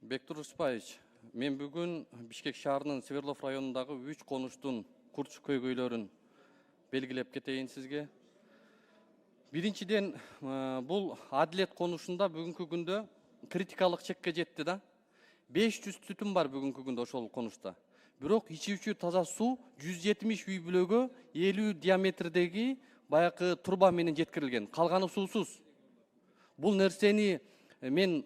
Бектур Исбаевич, мен бүгін Бишкек шаарынын Свердлов районундағы 3 конуштун курч көйгөйлөрүн белгилеп кетейин сизге. Биринчиден, бул Адилет конушунда бүгүнкү күндө критикалык чекке жетти да. 500 түтүн бар бүгүнкү күндө ошол конушта. Бирок ичүүчү таза суу 170 үй бүлөгө 50 диаметрдеги баякы труба менен жеткирилген. Калганы суусуз. Бул нерсени мен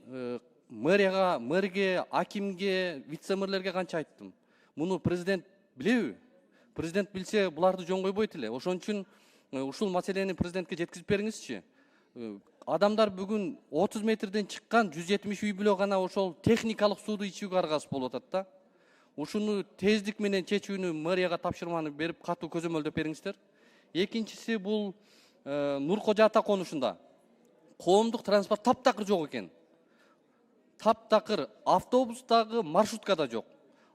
мэрге, акимге, вице-мэрлерге канча айттым. Муну президент билеби? Президент билсе, буларды жөн койбойт эле. Ошон үчүн ушул маселени президентке жеткизип бериңизчи. Адамдар бүгүн 30 метрден чыккан 170 үй бүлө гана ошол техникалык сууду ичүүгө аргасыз болуп атат да. Ушуну тездик менен чечүүнү мэрияга тапшырманы берип катуу көзөмөлдөп бериңиздер. Экинчиси бул Нуркожа ата конушунда коомдук транспорт таптакыр жок экен. Таптакыр автобустагы маршруткада жок.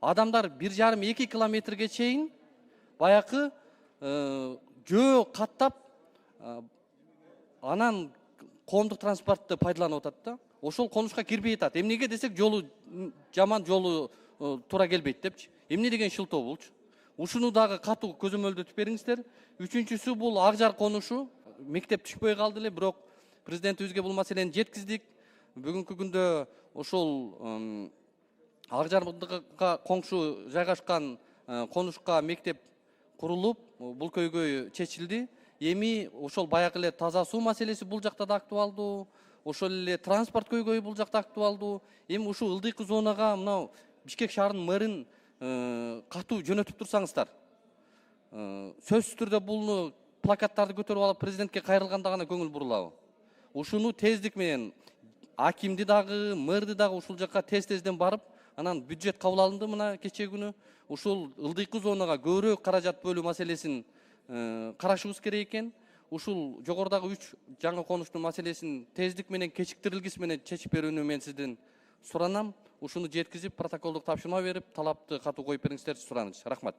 Адамдар 1,5-2 километрге чейин баякы жөө каттап анан коомдук транспортты пайдаланып атат да. Ошол конушка кирбей атат. Эмнеге десек, жолу жаман, жолу туура келбейт депчи. Эмне деген шылтоо болчу? Ушуну дагы катуу көзөмөлдөтүп бериңиздер. Үчүнчүсү бул Акжар конушу. Мектеп түшпөй калды эле, бирок президентибизге бул маселени жеткиздик. Бүгүнкү күндө ошол Акжарга коңшу жайгашкан конушка мектеп курулуп, бул көйгөй чечилди. Эми ошол баягы эле таза суу маселеси бул жакта да актуалдуу, ошол эле транспорт көйгөйү бул жакта актуалдуу. Эми ушул ылдыйкы зонага мынау Бишкек шаарынын мэрин катуу жөнөтүп турсаңыздар. Сөзсүз түрдө булну плакаттарды көтөрүп алып президентке кайрылганда гана көңүл бурулабы? Ушуну тездик менен акимди дагы, мэрди дагы ушул жакка тез-тезден барып, анан бюджет кабыл алынды мына кече күнү. Ушул ылдыйкы зонага көбүрөөк каражат бөлүү маселесин карашыбыз керек экен. Ушул жогорудагы 3 жаңы конуштун маселесин тездик менен кечиктирилгис менен чечип берүүнү мен сизден суранам. Ушуну жеткизип, протоколдук тапшырма берип, талапты катуу коюп бериңиздерчи сураныч. Рахмат.